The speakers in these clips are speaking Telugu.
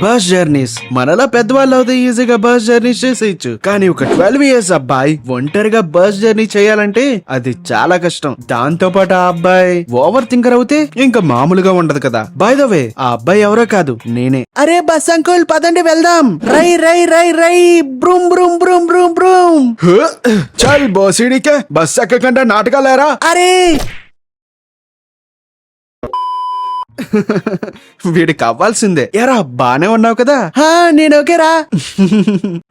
బస్ జర్నీస్ మనలా పెద్దవాళ్ళు అయితే ఈజీగా బస్ జర్నీ చేసేయచ్చు. కానీ ఒక 12 years అబ్బాయి ఒంటరిగా బస్ జర్నీ చేయాలంటే అది చాలా కష్టం. దాంతో పాటు ఆ అబ్బాయి ఓవర్ థింకర్ అవుతే ఇంకా మామూలుగా ఉండదు కదా. బై ద వే ఆ అబ్బాయి ఎవరో కాదు, నేనే. అరే బస్ అంకుల్ పదండి వెళ్దాం. రై రై రై రై బ్రూమ్ బ్రూమ్ బ్రూమ్ బ్రూమ్ బ్రూమ్. చల్ బోసిడికే బస్ ఎక్కకుండా నాటకాలేరా. అరే వీడికి అవ్వాల్సిందే. ఎరా బానే ఉన్నావు కదా? నేను ఓకేరా.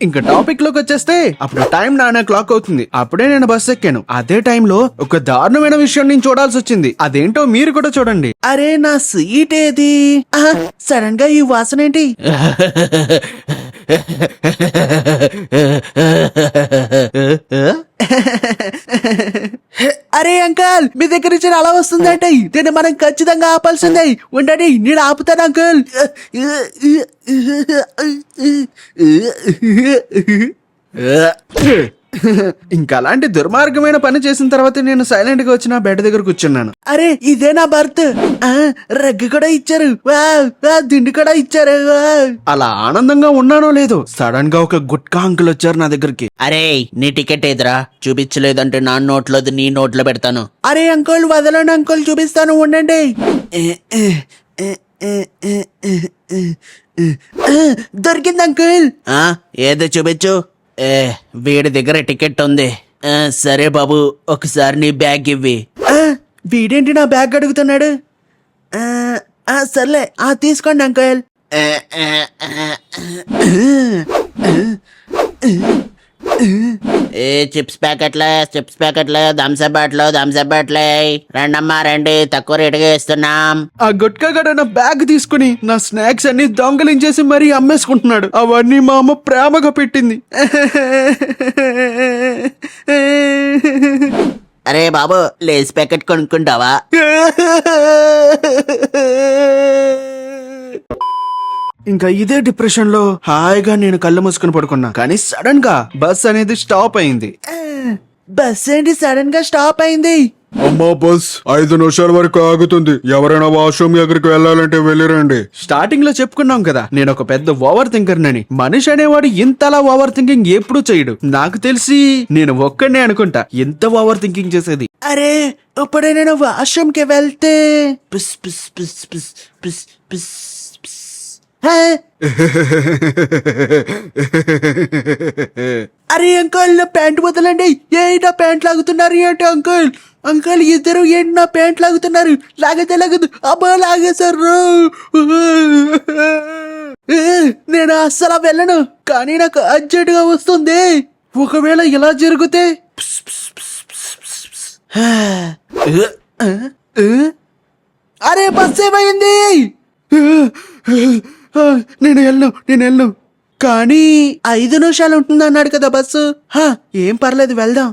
ఇంకా టాపిక్ లోకి వచ్చేస్తే అప్పుడు టైం 9 o'clock అవుతుంది. అప్పుడే నేను బస్ ఎక్కాను. అదే టైంలో ఒక దారుణమైన విషయం నేను చూడాల్సి వచ్చింది. అదేంటో మీరు కూడా చూడండి. అరే నా సీట్ ఏది? సడన్ గా ఈ వాసన ఏంటి? అరే అంకల్ మీ దగ్గర నుంచి అలా వస్తుందంటే దీన్ని మనం ఖచ్చితంగా ఆపాల్సిందే. ఉండండి నేను ఆపుతాను అంకల్. ఇంకా అలాంటి దుర్మార్గమైన పని చేసిన తర్వాత నేను సైలెంట్ గా వచ్చి నా బెడ్ దగ్గర కూర్చున్నాను. అరే ఇదే నా బర్త్. రగ్గు కూడా ఇచ్చారు, దిండి కూడా ఇచ్చారు. అలా ఆనందంగా ఉన్నానో లేదో సడన్ గా ఒక గుట్కా అంకుల్ వచ్చారు నా దగ్గరికి. అరే నీ టికెట్ ఏదిరా? చూపించలేదంటే నా నోట్లోది నీ నోట్లో పెడతాను. అరే అంకుల్ వదలండి అంకుల్, చూపిస్తాను ఉండండి. దొరికింది అంకుల్. ఏదో చూపించు. వీడి దగ్గర టికెట్ ఉంది. సరే బాబు ఒకసారి నీ బ్యాగ్ ఇవ్వి. వీడేంటి నా బ్యాగ్ అడుగుతున్నాడు? సర్లే తీసుకోండి అంకుల్. చిప్స్ ప్యాకెట్లే థమ్సప్ బాటిల్ రండమ్మా రండి, తక్కువ రేటుగా ఇస్తున్నాం. ఆ గుట్కా గడ నా బ్యాగ్ తీసుకుని నా స్నాక్స్ అన్ని దొంగలించేసి మరీ అమ్మేసుకుంటున్నాడు. అవన్నీ మా అమ్మ ప్రేమగా పెట్టింది. అరే బాబు లేస్ ప్యాకెట్ కొనుక్కుంటావా? ఇంకా ఇదే డిప్రెషన్ లో హాయిగా నేను కళ్ళు మూసుకుని పడుకున్నా. కానీ సడన్ గా బస్ అనేది స్టాప్ అయింది. బస్ ఏంటి సడన్ గా స్టాప్ అయింది? అమ్మా బస్ 5 నిమిషాల వరకు ఆగుతుంది. ఎవరైనా వాష్రూమ్ దగ్గరికి వెళ్ళాలంటే వెళ్ళిరండి. స్టార్టింగ్ లో చెప్పుకున్నాం కదా నేను ఒక పెద్ద ఓవర్ థింకర్ నని. మనిషి అనేవాడు ఇంతలా ఓవర్ థింకింగ్ ఎప్పుడు చేయడు. నాకు తెలిసి నేను ఒక్కడే అనుకుంటా ఇంత ఓవర్ థింకింగ్ చేసేది. అరే ఇప్పుడే నేను వాష్రూమ్ కి వెళ్తే పిస్ పిస్ పిస్ పిస్ పిస్ పిస్. అరే అంకుల్ నా ప్యాంట్ వదలండి. నా ప్యాంట్ లాగుతున్నారు ఏంటి అంకుల్? అంకుల్ ఇద్దరు ఏంటి నా ప్యాంట్ లాగుతున్నారు? లాగదు అబ్బా లాగేశారు. నేను అస్సలు వెళ్ళను, కానీ నాకు అర్జెంట్ గా వస్తుంది. ఒకవేళ ఇలా జరిగితే అరే బస్ ఏమైంది? నేను వెళ్ళను. కానీ 5 నిమిషాలు ఉంటుంది అన్నాడు కదా బస్సు. ఏం పర్లేదు వెళ్దాం.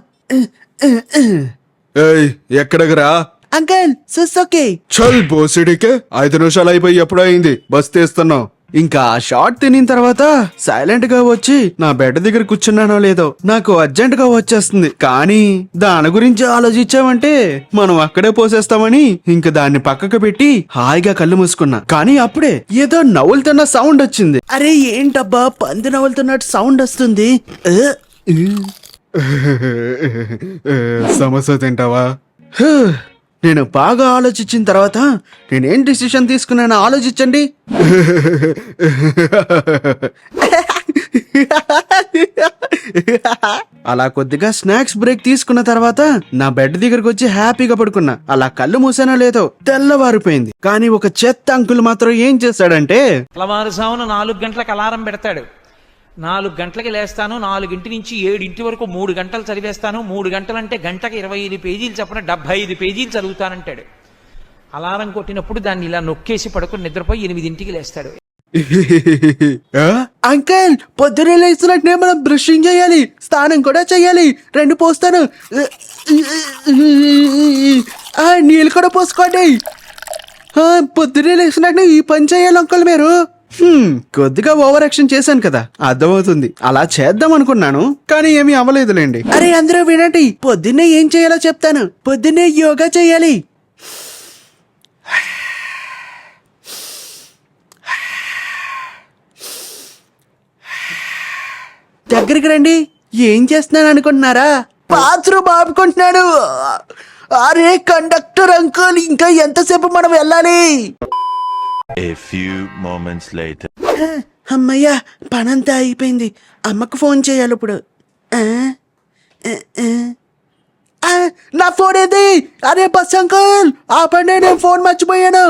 ఏయ్ ఎక్కడికి రా అంకల్ సుస్ ఓకే. చల్ బోసిడికే 5 నిమిషాలు అయిపోయి ఎప్పుడు అయింది? బస్ తీస్తున్నాం. ఇంకా ఆ షార్ట్ తినిన తర్వాత సైలెంట్ గా వచ్చి నా బెడ్ దగ్గర కూర్చున్నానో లేదో నాకు అర్జెంట్ గా వచ్చేస్తుంది. కానీ దాని గురించి ఆలోచించామంటే మనం అక్కడే పోసేస్తామని ఇంక దాన్ని పక్కకు పెట్టి హాయిగా కళ్ళు మూసుకున్నా. కానీ అప్పుడే ఏదో నవ్వులుతున్న సౌండ్ వచ్చింది. అరే ఏంటబ్బా పంది నవ్వులుతున్నట్టు సౌండ్ వస్తుంది. సమోసా తింటావా? నేను బాగా ఆలోచించిన తర్వాత నేనేం డిసిషన్ తీసుకున్నానో ఆలోచించండి. అలా కొద్దిగా స్నాక్స్ బ్రేక్ తీసుకున్న తర్వాత నా బెడ్ దగ్గరకు వచ్చి హ్యాపీగా పడుకున్నా. అలా కళ్ళు మూసానో లేదో తెల్లవారిపోయింది. కానీ ఒక చెత్త అంకుల్ మాత్రం ఏం చేశాడంటే తెల్లవారుజామున 4 గంటలకు అలారం పెడతాడు. 4 గంటలకి లేస్తాను, 4 నుంచి 7 వరకు 3 గంటలు చదివేస్తాను. 3 గంటలంటే గంటకి 25 పేజీలు చెప్పిన 75 పేజీలు చదువుతానంటాడు. అలారం కొట్టినప్పుడు దాన్ని ఇలా నొక్కేసి పడుకుని నిద్రపోయి 8 లేస్తాడు. అంకల్ పొద్దునే లేస్తున్నట్టే మనం బ్రషింగ్ చేయాలి, స్నానం కూడా చెయ్యాలి. 2 పోస్తాను. నీళ్ళు కూడా పోసుకోండి. పొద్దునే లేచినట్టు ఈ పని చేయాలి అంకల్ మీరు. కొద్దిగా ఓవర్ యాక్షన్ చేశాను కదా, అర్థమవుతుంది. అలా చేద్దాం అనుకున్నాను కానీ ఏమీ అవ్వలేదులేండి. అరే అందరూ వినండి, పొద్దున్నే ఏం చేయాలో చెప్తాను. పొద్దున్నే యోగా చేయాలి. దగ్గరికి రండి. ఏం చేస్తున్నాను అనుకుంటున్నారా? బాత్రూమ్ ఆపుకుంటున్నాను. అరే కండక్టర్ అంకుల్, ఇంకా ఎంతసేపు మనం వెళ్ళాలి? A few moments later. అమ్మయ్యా, పనంతా అయిపోయింది. అమ్మకు ఫోన్ చేయాలి ఇప్పుడు. నా ఫోన్ ఏది? అరే బస్ అంకుల్ ఆపండి, నేను ఫోన్ మర్చిపోయాను.